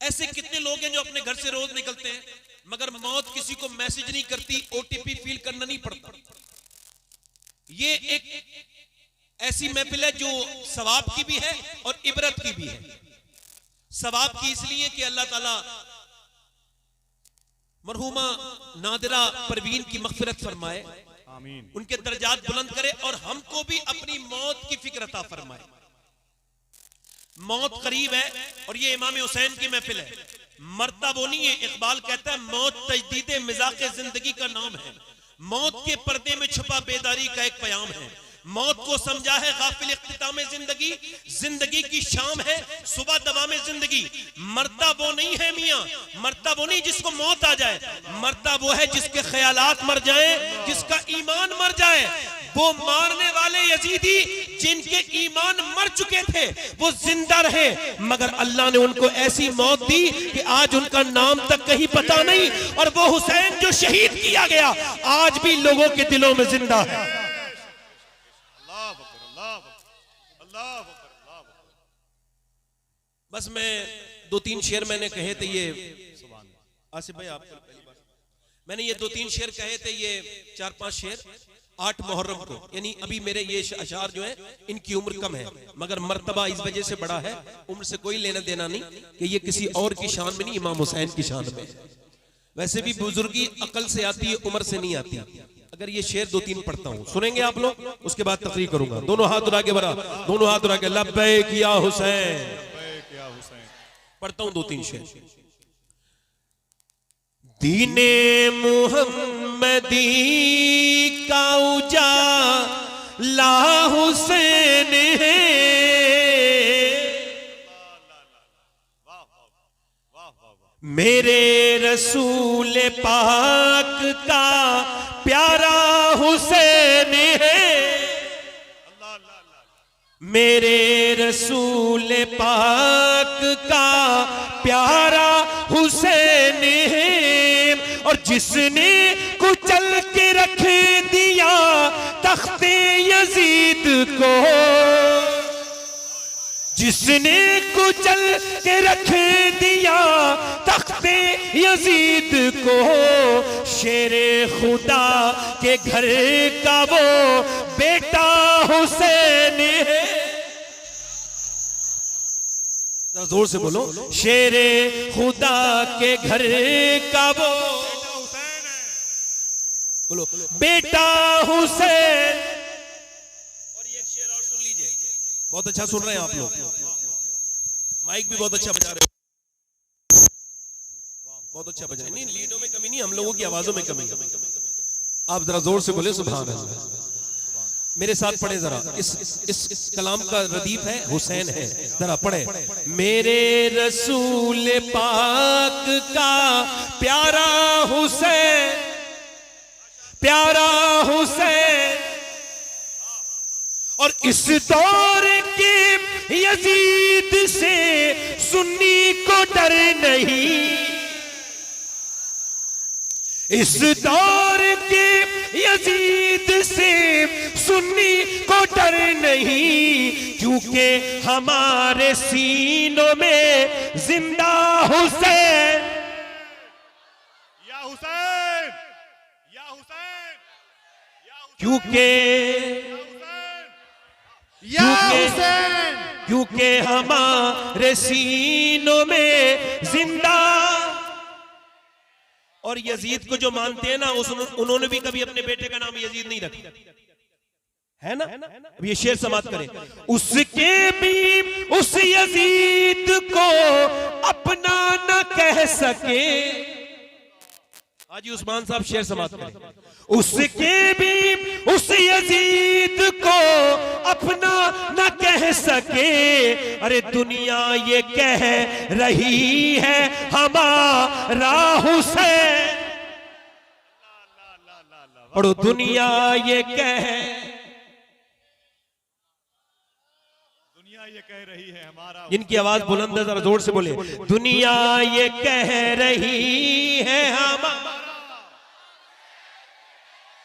ऐसे कितने लोग हैं जो अपने घर से रोज निकलते हैं मगर मौत किसी को मैसेज नहीं करती, ओटीपी फील करना नहीं पड़ता। ये एक ऐसी महफिल है जो सवाब की भी है और इबरत की भी है। सवाब की इसलिए कि अल्लाह ताला मरहुमा नादिरा परवीन की मग़फ़िरत फरमाए, आमीन, उनके दर्जात बुलंद करे और हमको भी अपनी मौत की फिक्र अता फरमाए। मौत करीब है और ये इमाम हुसैन की महफिल है। मरता वो नहीं है, इकबाल कहता है मौत तजदीद मिज़ाक़े जिंदगी का नाम है। मौत के पर्दे में छुपा बेदारी का एक प्याम है। मौत को समझा है गाफिल इख्तिताम जिंदगी, जिंदगी की शाम है सुबह दवा में जिंदगी। मरता वो नहीं है मियाँ, मरता वो नहीं जिसको मौत आ जाए, मरता वो है जिसके ख्यालात मर जाए, जिसका ईमान मर जाए। वो मारने वाले यजीदी जिनके ईमान मर चुके थे वो जिंदा रहे मगर अल्लाह ने उनको ऐसी मौत दी कि आज उनका नाम तक कहीं पता नहीं। और वो हुसैन जो शहीद किया गया आज भी लोगों के दिलों में जिंदा है। बस मैं 2-3 शेर मैंने कहे थे, ये आसिफ भाई आपको पहली बार मैंने ये 2-3 शेर कहे थे, ये 4-5 शेर 8 मुहर्रम को, यानी अभी मेरे ये अशार जो है इनकी उम्र कम है मगर मर्तबा इस वजह से बड़ा है, उम्र से कोई लेना देना नहीं कि ये किसी और की शान में नहीं, इमाम हुसैन की शान में। वैसे भी बुजुर्गी अकल से आती है, उम्र से नहीं आती। अगर ये शेर 2-3 पढ़ता हूँ, सुनेंगे आप लोग, उसके बाद तकरीर करूंगा। दोनों हाथ उठा के बरा, दोनों हाथ उठा के लब्बैक या हुसैन पढ़ता हूँ 2-3 शेर। दीने मुहम्मदी का उजाला हुसैन है, मेरे रसूल पाक का प्यारा हुसैन है, मेरे रसूल पाक का प्यारा हुसैन है। और जिसने कुचल के रख दिया तख्ते यजीद को, जिसने कुचल के रख दिया तख्ते यजीद को, शेरे खुदा के घर का वो बेटा हुसैन है। जोर से बोलो, शेरे खुदा के घर का वो बोलो बेटा हुसैन। और ये एक शेर और सुन लीजिए, बहुत अच्छा सुन रहे हैं आप लोग, माइक भी बहुत अच्छा बजा रहे हो, बहुत अच्छा बजा रहे हैं। नहीं, लीडों में कमी नहीं, हम लोगों की आवाजों में कमी। आप जरा जोर से बोले सुभान अल्लाह। मेरे साथ पढ़े जरा, इस कलाम का रदीफ है हुसैन है, जरा पढ़े। मेरे रसूल पाक का प्यारा हुसैन, प्यारा हुसैन। और इस दौर के यजीद से सुन्नी को डर नहीं, इस दौर के यजीद से सुन्नी को डर नहीं, क्योंकि हमारे सीनों में जिंदा हुसैन, या हुसैन, या हुसैन, क्योंकि या हुसैन, क्योंकि हमारे सीनों में जिंदा। और यजीद को जो मानते हैं ना, उन्होंने भी कभी अपने बेटे का नाम यजीद नहीं रखा है ना। अब ये शेर समाप्त करें, उसके भी उस यजीद को अपना न कह सके। हाजी उस्मान साहब शेर समाप्त करें, उसके भी उस यजीद को अपना न कह सके। अरे दुनिया ये कह रही है हमारा हुसैन, और दुनिया ये कह रही है हमारा। जिनकी आवाज बुलंद है जरा जोर से बोले, दुनिया ये कह रही है हमारा,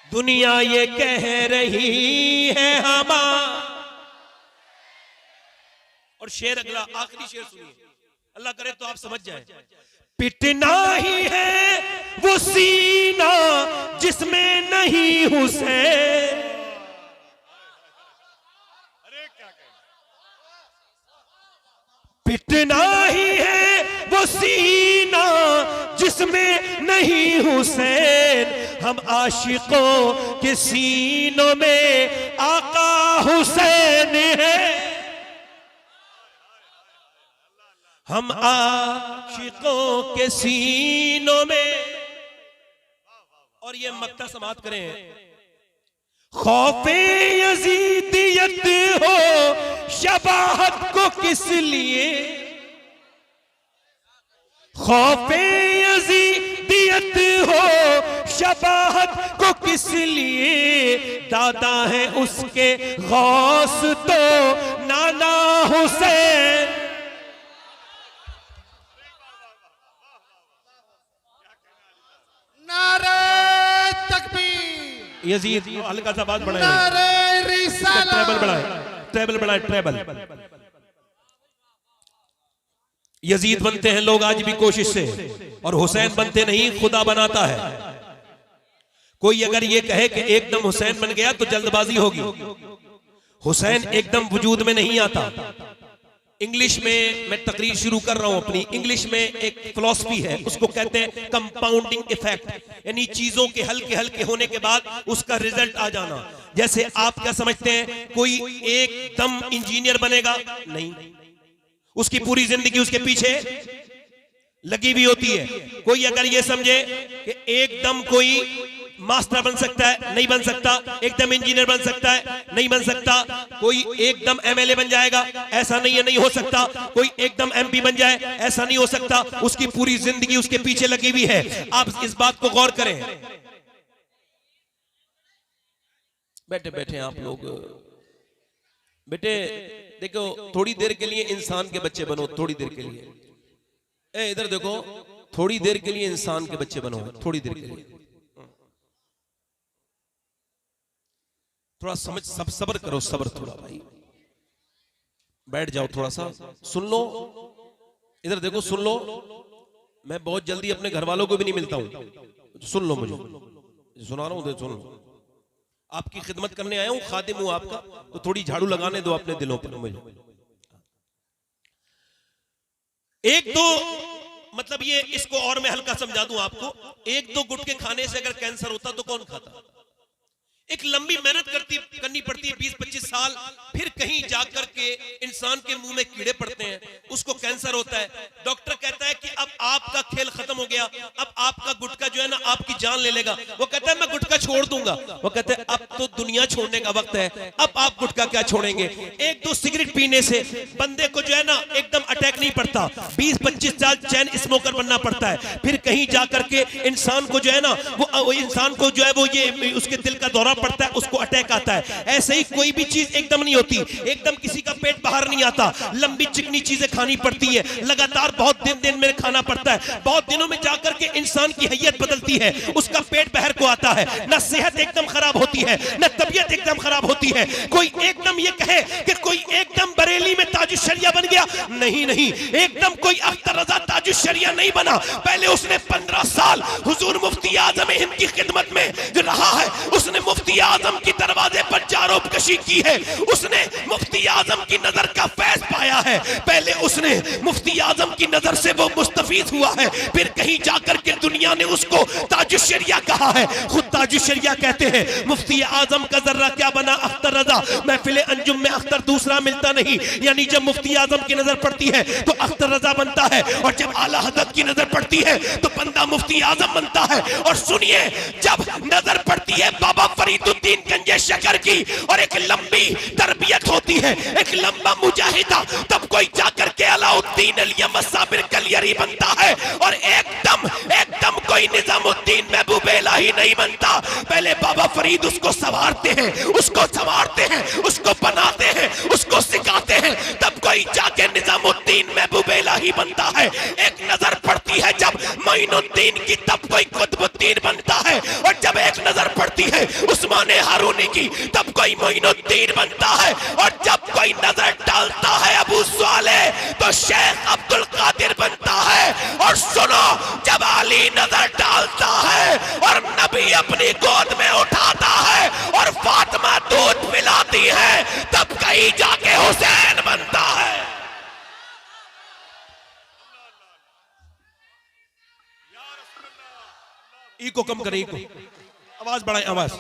दुनिया ये कह रही है हमारा। और शेर अगला, आखिरी शेर सुनिए, अल्लाह करे तो आप समझ जाए। पिटना ही है वो सीना जिसमें नहीं हुसैन, पिटना ही है वो सीना जिसमें नहीं हुसैन, हम आशिकों के सीनों में आका हुसैन है, हम आशिकों के सीनों में। और ये मक्ता समाप्त करें, खौफे यजीदियत हो शबाहत को किस लिए, खौफे यजीदियत हो शबाहत को किस लिए, दादा है उसके गौस तो नाना हुसैन। नारे तकबीर, यजीद हल्का सा बात बढ़ाए, नारे रिसालत, ट्रेबल बढ़ाए, ट्रेबल बढ़ाए, ट्रेबल। यजीद बनते हैं लोग आज भी कोशिश से, और हुसैन बनते नहीं, खुदा बनाता है। कोई अगर ये कहे कि एकदम हुसैन बन गया तो जल्दबाजी होगी। हुसैन एकदम वजूद में नहीं आता। इंग्लिश में मैं तकरीर शुरू कर रहा हूं अपनी। इंग्लिश में एक फिलॉसफी है, उसको कहते हैं कंपाउंडिंग इफेक्ट, यानी चीजों के हल्के हल्के होने के बाद उसका रिजल्ट आ जाना। जैसे आप क्या समझते हैं, कोई एकदम इंजीनियर बनेगा? नहीं, उसकी पूरी जिंदगी उसके पीछे लगी हुई होती है। कोई अगर ये समझे कि एकदम कोई मास्टर बन सकता है, नहीं बन सकता। एकदम इंजीनियर बन सकता है, नहीं बन सकता। कोई एकदम एमएलए बन जाएगा, ऐसा नहीं है, नहीं हो सकता। कोई एकदम एमपी बन जाए, ऐसा नहीं हो सकता। उसकी पूरी जिंदगी उसके पीछे लगी हुई है। आप इस बात को गौर करें। बैठे बैठे आप लोग, बेटे देखो, थोड़ी देर के लिए इंसान के बच्चे बनो, थोड़ी देर के लिए। इधर देखो, थोड़ी देर के लिए इंसान के बच्चे बनो, थोड़ी देर के लिए। थोड़ा समझ, सब सब्र करो, सब्र थोड़ा भाई। बैठ जाओ, थोड़ा सा सुन लो। इधर देखो, सुन लो। मैं बहुत जल्दी अपने घर वालों को भी नहीं मिलता हूं, सुन लो मुझे, सुना रहा हूं, सुन लो। आपकी खिदमत करने आया हूं, खादिम हूं आपका, तो थोड़ी झाड़ू लगाने दो अपने दिलों पर मुझे। एक तो मतलब ये, इसको और मैं हल्का समझा दूं आपको। एक दो गुटके खाने से अगर कैंसर होता तो कौन खाता? एक लंबी मेहनत करनी पड़ती है, 20-25 साल, फिर कहीं जाकर के इंसान के मुंह में कीड़े पड़ते हैं, उसको कैंसर होता है। डॉक्टर कहता है कि अब आपका खेल खत्म हो गया, अब आपका गुटखा जो है ना आपकी जान ले लेगा। वो कहता है मैं गुटखा छोड़ दूंगा। वो कहते हैं अब तो दुनिया छोड़ने का वक्त है, अब आप गुटखा क्या छोड़ेंगे। एक दो सिगरेट पीने से बंदे को जो है ना एकदम अटैक नहीं पड़ता, 20-25 साल चैन स्मोकर बनना पड़ता है। फिर कहीं जाकर के इंसान को जो है ना, वो इंसान को जो है वो ये उसके दिल का दौरा पड़ता है, उसको अटैक आता है। ऐसे ही कोई भी चीज एकदम नहीं होती, एकदम किसी का पेट बाहर नहीं आता। लंबी चिकनी चीजें खानी पड़ती है, लगातार बहुत दिन में खाना पड़ता है। बहुत दिनों में जाकर के इंसान की हैयत बदलती है, उसका पेट बाहर को आता है, ना सेहत एकदम खराब होती है, ना तबीयत एकदम खराब होती है। कोई एकदम ये कहे कि कोई एकदम बरेली में ताजुश्शरिया बन गया, नहीं नहीं, एकदम कोई अख्तर रजा ताजुश्शरिया नहीं बना। पहले उसने 15 साल हुजूर मुफ्ती आजम हिंद की खिदमत में रहा है। उसने मुफ्ती आजम की दरवाजे पर जारोब कशी की है, उसने मुफ्ती आजम की नजर का फैज पाया है। पहले उसने मुफ्ती आजम की नजर से वो मुस्तफीद हुआ है, फिर कहीं जाकर के दुनिया ने उसको ताजुश्शरिया कहा है। खुद ताजुश्शरिया कहते हैं मुफ्ती आजम का जर्रा क्या बना अख्तर रजा, महफिल अंजुम में अख्तर दूसरा मिलता नहीं। यानी जब मुफ्ती आजम की नजर पड़ती है तो अख्तर रजा बनता है, और जब आला हज़रत की नजर पड़ती है तो बंदा मुफ्ती आजम बनता है। और सुनिए, जब नजर पड़ती है बाबा फरीदुद्दीन गंजे शकर की, और एक लंबी तरबियत होती है, एक लंबा मुजाहिदा, तब कोई जाकर के अलाउद्दीन अलियम साबिर कलियरी बनता है। और एकदम कोई निजामुद्दीन महबूब इलाही नहीं बनता। पहले बाबा फरीद उसको संवारते हैं, उसको संवारते हैं, उसको बनाते हैं, उसको सिखाते हैं, तब कोई जाके निजामुद्दीन महबूब इलाही बनता है। एक नजर पड़ती है जब मोइनुद्दीन की, तब कोई कुतुबुद्दीन बनता है। और जब एक नजर पड़ती है उस्मान हारूनी की, तब कोई मोइनुद्दीन बनता है। और जब कोई नजर डालता है अबू सालेह, तो शेख अब्दुल कादिर सुनो, जब अली नजर डालता है और नबी अपनी गोद में उठाता है और फातिमा दूध पिलाती है, तब कहीं जाके हुसैन बनता है। ई को कम करे, ई को आवाज बढ़ाए, आवाज।